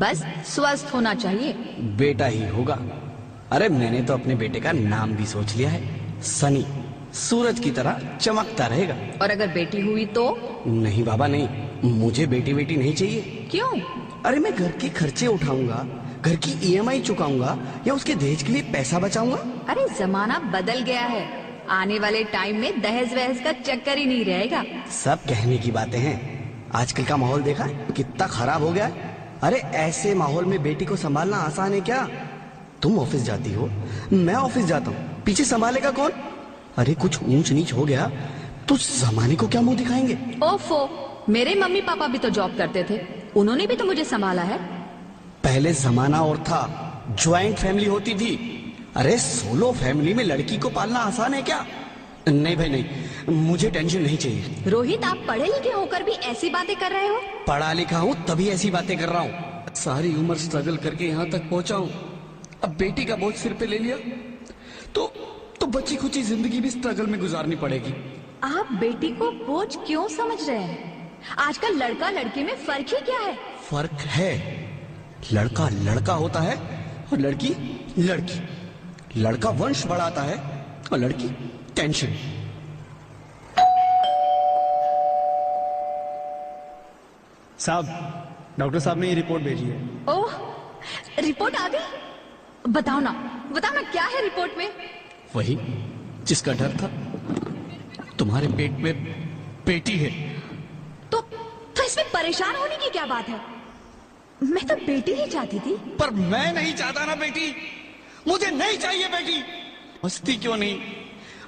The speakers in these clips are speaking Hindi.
बस स्वस्थ होना चाहिए। बेटा ही होगा। अरे मैंने तो अपने बेटे का नाम भी सोच लिया है, सनी। सूरज की तरह चमकता रहेगा। और अगर बेटी हुई तो? नहीं बाबा नहीं, मुझे बेटी बेटी नहीं चाहिए। क्यों? अरे मैं घर के खर्चे उठाऊंगा, घर की ईएमआई चुकाऊंगा, या उसके दहेज के लिए पैसा बचाऊंगा। अरे जमाना बदल गया है, आने वाले टाइम में दहेज वहेज का चक्कर ही नहीं रहेगा। सब कहने की बातें हैं, आजकल का माहौल देखा कितना खराब हो गया है। अरे ऐसे माहौल में बेटी को संभालना आसान है क्या? तुम ऑफिस जाती हो, मैं ऑफिस जाता हूँ, पीछे संभालेगा कौन? अरे कुछ ऊंच नीच हो गया तो जमाने को क्या मुंह दिखाएंगे? ओफो, मेरे मम्मी पापा भी तो जॉब करते थे, उन्होंने भी तो मुझे संभाला है। पहले जमाना और था, ज्वाइंट फैमिली होती थी। अरे सोलो फैमिली में लड़की को पालना आसान है क्या? नहीं भाई नहीं, मुझे टेंशन नहीं चाहिए। रोहित, आप पढ़े लिखे होकर भी ऐसी बातें कर रहे हो? पढ़ा लिखा हूँ तभी ऐसी बातें कर रहा हूँ। सारी उम्र स्ट्रगल करके यहाँ तक पहुंचा हूँ, अब बेटी का बोझ सिर पे ले लिया तो बची खुची जिंदगी भी स्ट्रगल में गुजारनी पड़ेगी। आप बेटी को बोझ क्यों समझ रहे हैं? आजकल लड़का लड़की में फर्क ही क्या है? फर्क है, लड़का लड़का होता है और लड़की लड़की। लड़का वंश बढ़ाता है और लड़की टेंशन। साहब, डॉक्टर साहब ने ये रिपोर्ट भेजी है। ओह, रिपोर्ट आ गई? बताओ ना क्या है रिपोर्ट में? वही जिसका डर था, तुम्हारे पेट में बेटी है। तो इसमें परेशान होने की क्या बात है? मैं तो बेटी ही चाहती थी। पर मैं नहीं चाहता ना बेटी, मुझे नहीं चाहिए बेटी। मस्ती क्यों नहीं,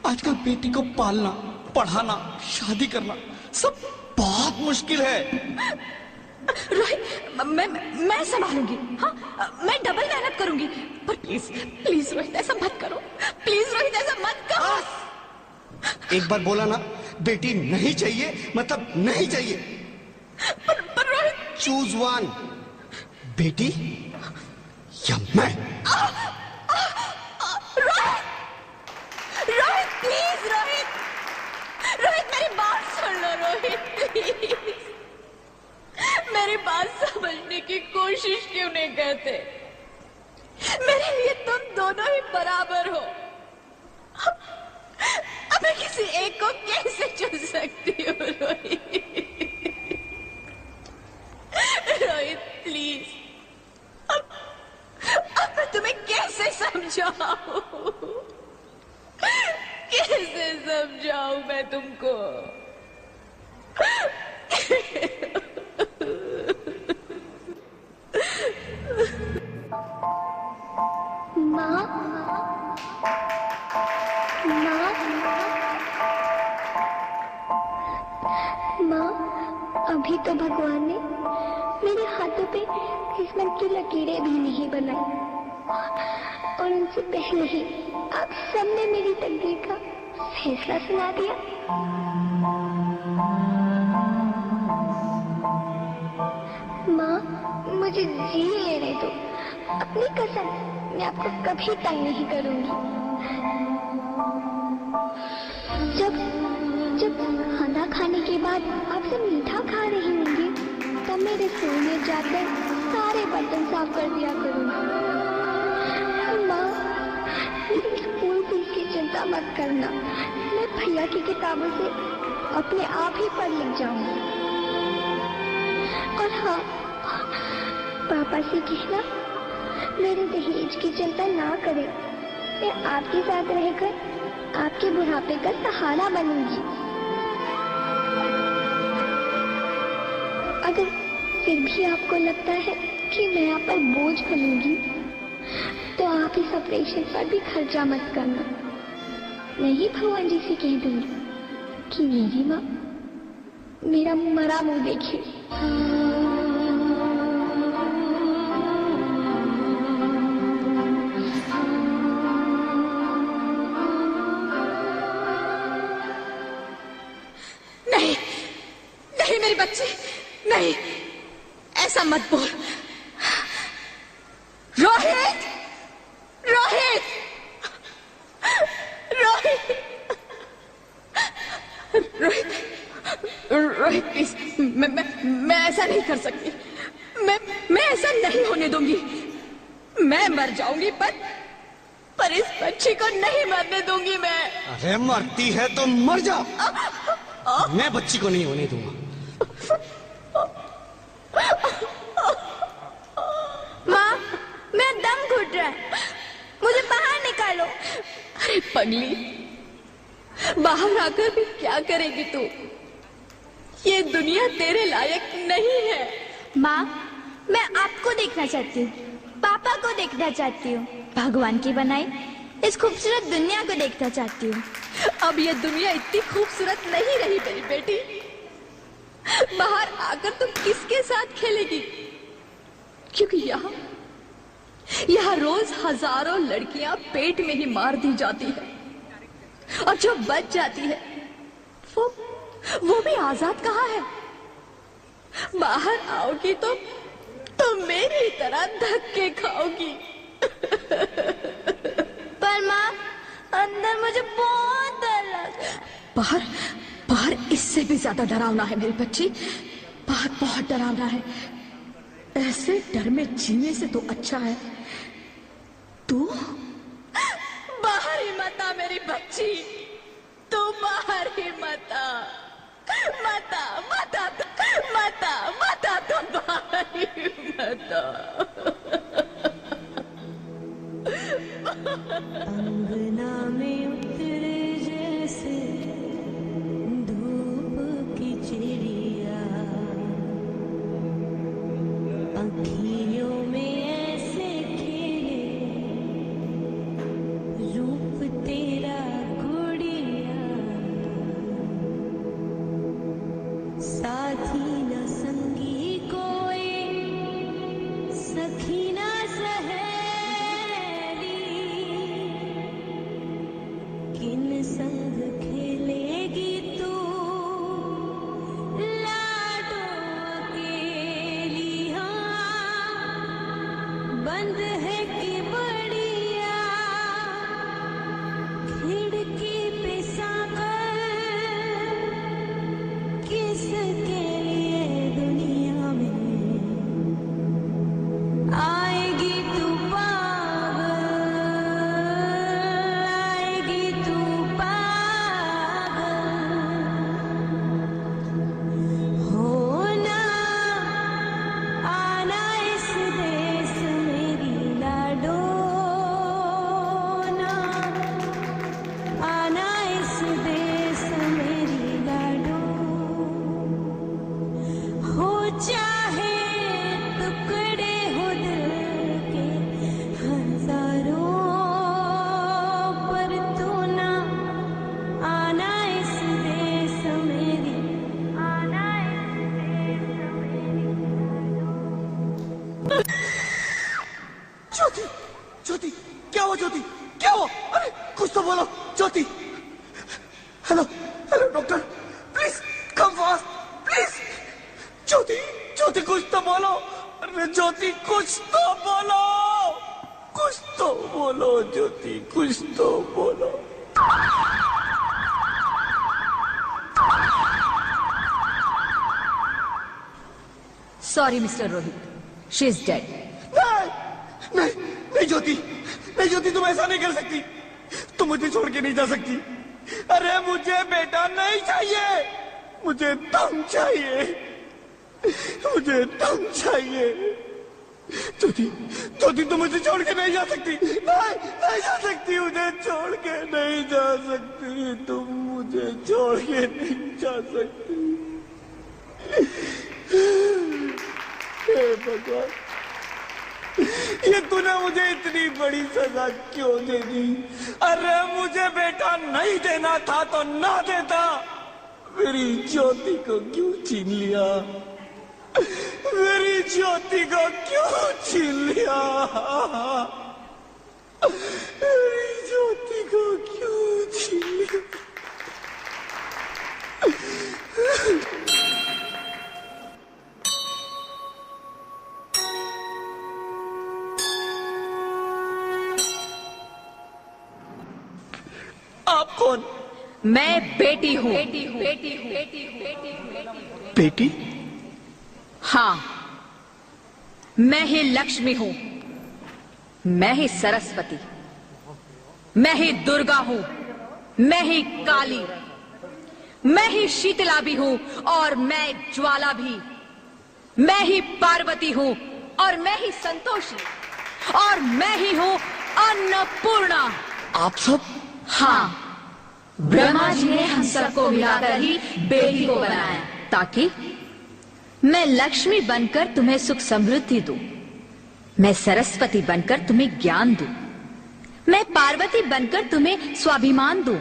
आजकल बेटी को पालना, पढ़ाना, शादी करना सब बहुत मुश्किल है। रोहित, मैं संभालूंगी। हाँ, मैं डबल मेहनत करूंगी। पर प्लीज रोहित ऐसा मत करो, प्लीज रोहित ऐसा मत करो। एक बार बोला ना, बेटी नहीं चाहिए मतलब नहीं चाहिए। पर रोहित, चूज वन, बेटी या मैं। रोहित प्लीज, रोहित मेरी बात सुन लो रोहित, प्लीज मेरी बात समझने की कोशिश क्यों नहीं करते? मेरे लिए तुम दोनों ही बराबर हो। अब मैं किसी एक को कैसे चुन सकती हूँ रोहित? रोहित प्लीज, अब मैं तुम्हें कैसे समझाऊं? कैसे समझाऊं मैं तुमको? माँ, अभी तो भगवान ने मेरे हाथों पे किस्मत की लकीरें भी नहीं बनाई, और उनसे पहले ही आप सबने मेरी तकदीर का फैसला सुना दिया। माँ, मुझे जी लेने दो, अपनी कसम, मैं आपको कभी तंग नहीं करूंगी। जब खाना खाने के बाद आपसे मीठा खा रही होंगी, तब मेरे रसोई में जाकर सारे बर्तन साफ कर दिया करूंगी। माँ, मेरी स्कूल फीस की चिंता मत करना, मैं भैया की किताबों से अपने आप ही पढ़ लिख जाऊंगी। और हाँ, पापा से कहना मेरे दहेज की चिंता ना करें, मैं आपके साथ रहकर आपके बुढ़ापे का सहारा बनूंगी। अगर फिर भी आपको लगता है कि मैं आप पर बोझ बनूंगी, तो आप इस ऑपरेशन पर भी खर्चा मत करना। मैं ही भगवान जी से कह दूंगी कि मेरी माँ मेरा मरा मुंह देखे। नहीं मेरी बच्ची, नहीं, ऐसा मत बोल। रोहित, रोहित, रोहित, रोहित, रोहित प्लीज, मैं ऐसा नहीं कर सकती। मैं ऐसा नहीं होने दूंगी। मैं मर जाऊंगी पर इस बच्ची को नहीं मरने दूंगी मैं। अरे मरती है तो मर जा, मैं बच्ची को नहीं होने दूंगा। माँ, मेरा दम घुट रहा है, मुझे बाहर निकालो। अरे पगली, बाहर आकर भी क्या करेगी तू? ये दुनिया तेरे लायक नहीं है। माँ, मैं आपको देखना चाहती हूँ, पापा को देखना चाहती हूँ, भगवान की बनाई इस खूबसूरत दुनिया को देखना चाहती हूँ। अब ये दुनिया इतनी खूबसूरत नहीं रही मेरी बेटी। बाहर आकर तुम किसके साथ खेलेगी? क्योंकि यहाँ रोज हजारों लड़कियां पेट में ही मार दी जाती है, और जो बच जाती है वो भी आजाद कहाँ है? बाहर आओगी तो मेरी तरह धक्के खाओगी। पर माँ, अंदर मुझे बहुत डर लगा। बाहर इससे भी ज्यादा डरावना है मेरी बच्ची। बाहर बहुत डरावना है। ऐसे डर में जीने से तो अच्छा है तू बाहर ही मत आ मेरी बच्ची। तू बाहर ही मत आ, मत आ, मत आ, मत आ, मत आ, तू बाहर ही मत आ। अंगना में उतरे जैसे धूप की चिड़िया, अखियों में ऐसे खेले रूप तेरा गुड़िया, साथी न संगी कोई, सखी न सहेली, किन संग खेलेगी तू लाडो अकेली। हाँ, बंद है कि बढ़िया खिड़की पे साकर, किसके लिए दुनिया में आएगी तू पागल, आएगी तू पागल। होना आना इस देश मेरी लाडो, ना आना इस देश मेरी लाडो। हो चाहे टुकड़े हो दिल के हजारों, पर तू ना आना इस देश मेरी, आना इस देश मेरी लाडो। ज्योति, ज्योति, क्या हुआ ज्योति, क्या हुआ? अरे कुछ तो बोलो Jyoti. Hello hello doctor, please come fast please. Jyoti, Jyoti कुछ तो बोलो। अरे ज्योति कुछ तो बोलो, कुछ तो बोलो ज्योति, कुछ तो बोलो। Sorry mister Rohit, she is dead. नहीं नहीं नहीं ज्योति, नहीं ज्योति, तुम ऐसा नहीं कर सकती, तुम मुझे छोड़ के नहीं जा सकती। अरे मुझे बेटा नहीं चाहिए, मुझे दम चाहिए, मुझे दम चाहिए। ज्योति, ज्योति तुम मुझे छोड़ के नहीं जा सकती, नहीं नहीं जा सकती, मुझे छोड़ के नहीं जा सकती, तुम मुझे छोड़ के नहीं जा सकती। हे भगवान, ये तूने मुझे इतनी बड़ी सजा क्यों दे दी? अरे मुझे बेटा नहीं देना था तो ना देता, मेरी ज्योति को क्यों छीन लिया? मेरी ज्योति को क्यों छीन लिया? मेरी ज्योति को क्यों छीन लिया? आप कौन? मैं बेटी हूँ। बेटी? हाँ, मैं ही लक्ष्मी हूं, मैं ही सरस्वती, मैं ही दुर्गा हूं, मैं ही काली, मैं ही शीतला भी हूं और मैं ज्वाला भी, मैं ही पार्वती हूं और मैं ही संतोषी, और मैं ही हूं अन्नपूर्णा। आप सब? हाँ, ब्रह्मा जी ने हम सबको मिलाकर ही बेटी को बनाया ताकि मैं लक्ष्मी बनकर तुम्हें सुख समृद्धि दूं, मैं सरस्वती बनकर तुम्हें ज्ञान दूं, मैं पार्वती बनकर तुम्हें स्वाभिमान दूं,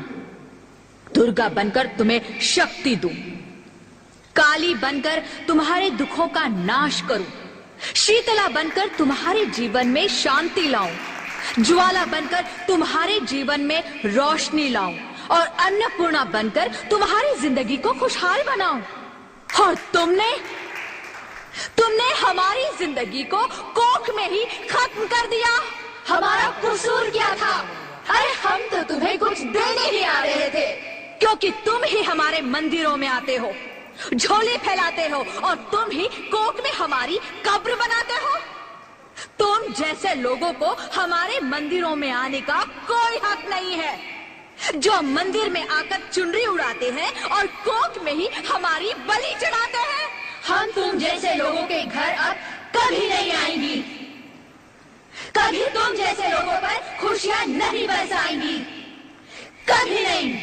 दुर्गा बनकर तुम्हें शक्ति दूं, काली बनकर तुम्हारे दुखों का नाश करूं, शीतला बनकर तुम्हारे जीवन में शांति लाऊं, ज्वाला बनकर तुम्हारे जीवन में रोशनी लाऊं और अन्नपूर्णा बनकर तुम्हारी जिंदगी को खुशहाल बनाऊं। और तुमने हमारी जिंदगी को कोख में ही खत्म कर दिया। हमारा कसूर क्या था? अरे हम तो तुम्हें कुछ देने ही आ रहे थे, क्योंकि तुम ही हमारे मंदिरों में आते हो, झोले फैलाते हो और तुम ही कोख में हमारी कब्र बनाते हो। तुम जैसे लोगों को हमारे मंदिरों में आने का कोई हक नहीं है, जो मंदिर में आकर चुनरी उड़ाते हैं और कोख में ही हमारी बलि चढ़ाते हैं। हम तुम जैसे लोगों के घर अब कभी नहीं आएंगी, कभी तुम जैसे लोगों पर खुशियां नहीं बरसाएंगी, कभी नहीं।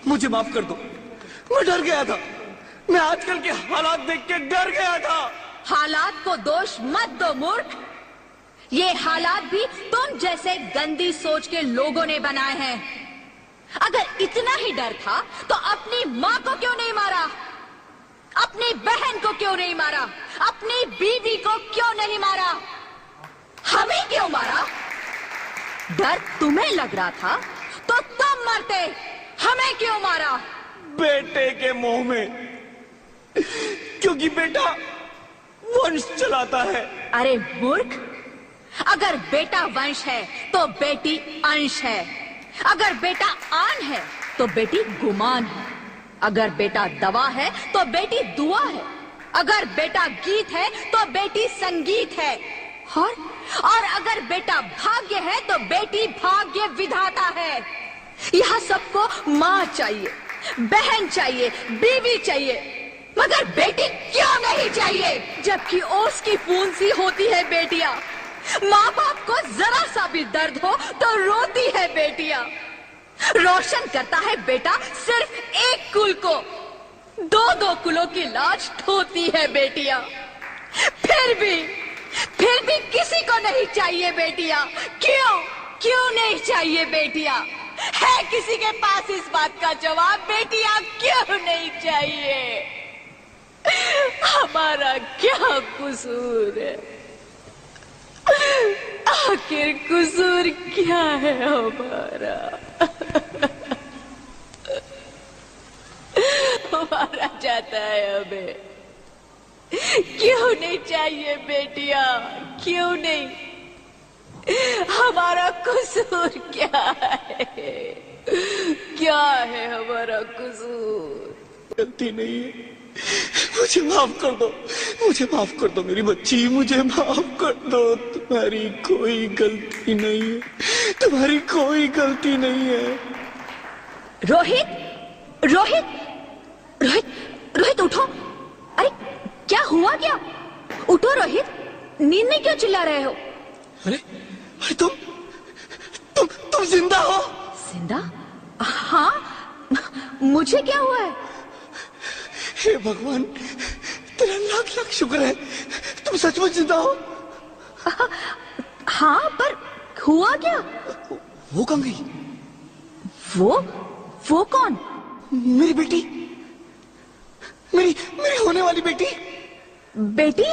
मुझे माफ कर दो, मैं डर गया था, मैं आजकल के हालात देख के डर गया था। हालात को दोष मत दो मूर्ख, ये हालात भी तुम जैसे गंदी सोच के लोगों ने बनाए हैं। अगर इतना ही डर था तो अपनी माँ को क्यों नहीं मारा, अपनी बहन को क्यों नहीं मारा, अपनी बीवी को क्यों नहीं मारा, हमें क्यों मारा? डर तुम्हें लग रहा था तो तुम मरते, हमें क्यों मारा? बेटे के मोह में, क्योंकि बेटा वंश चलाता है। अरे मूर्ख, अगर बेटा वंश है तो बेटी अंश है, अगर बेटा आन है तो बेटी गुमान है, अगर बेटा दवा है तो बेटी दुआ है, अगर बेटा गीत है तो बेटी संगीत है, और अगर बेटा भाग्य है तो बेटी भाग्य विधाता है। यहाँ सबको माँ चाहिए, बहन चाहिए, बीवी चाहिए, मगर बेटी क्यों नहीं चाहिए? जबकि ओस की बूंद सी होती है बेटियां, माँ बाप को जरा सा भी दर्द हो तो रोती है बेटियां। रोशन करता है बेटा सिर्फ एक कुल को, दो कुलों की लाज ढोती है बेटियां। फिर भी किसी को नहीं चाहिए बेटियां। क्यों नहीं चाहिए बेटियां? है किसी के पास इस बात का जवाब? बेटियां क्यों नहीं चाहिए? हमारा क्या कसूर है? आखिर कसूर क्या है हमारा? मारा जाता है हमें, क्यों नहीं चाहिए बेटियां? क्यों नहीं? हमारा कसूर क्या है? क्या है हमारा कसूर? गलती नहीं है, मुझे माफ कर दो, मुझे माफ कर दो मेरी बच्ची, मुझे माफ कर दो। तुम्हारी कोई गलती नहीं है, तुम्हारी कोई गलती नहीं है। रोहित, रोहित, रोहित, रोहित उठो। अरे क्या हुआ क्या? उठो रोहित, नींद में क्यों चिल्ला रहे हो? अरे अरे तुम जिंदा हो? जिंदा? हाँ, मुझे क्या हुआ है? हे भगवान, तेरा लाख लाख शुक्र है, तुम सचमुच जिंदा हो। हाँ, पर हुआ क्या? वो कहाँ गई? वो कौन? मेरी बेटी, मेरी होने वाली बेटी। बेटी?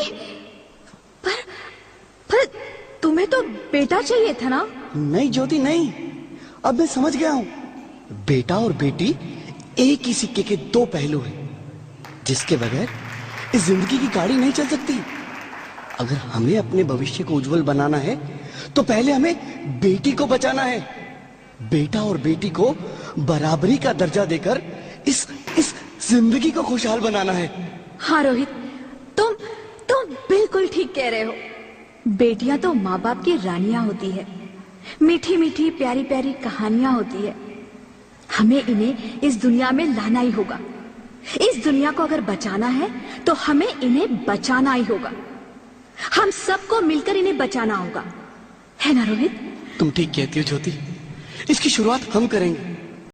पर तुम्हें तो बेटा चाहिए था ना? नहीं ज्योति नहीं, अब मैं समझ गया हूँ। बेटा और बेटी एक ही सिक्के के दो पहलू हैं, जिसके बगैर इस जिंदगी की गाड़ी नहीं चल सकती। अगर हमें अपने भविष्य को उज्जवल बनाना है तो पहले हमें बेटी को बचाना है। बेटा और बेटी को बराबरी का दर्जा देकर इस जिंदगी को खुशहाल बनाना है। हाँ रोहित, तुम बिल्कुल ठीक कह रहे हो। बेटियां तो माँ बाप की रानियां होती है, मीठी मीठी प्यारी प्यारी कहानियां होती है। हमें इन्हें इस दुनिया में लाना ही होगा। इस दुनिया को अगर बचाना है तो हमें इन्हें बचाना ही होगा। हम सबको मिलकर इन्हें बचाना होगा, है ना रोहित? तुम ठीक कहती हो ज्योति, इसकी शुरुआत हम करेंगे।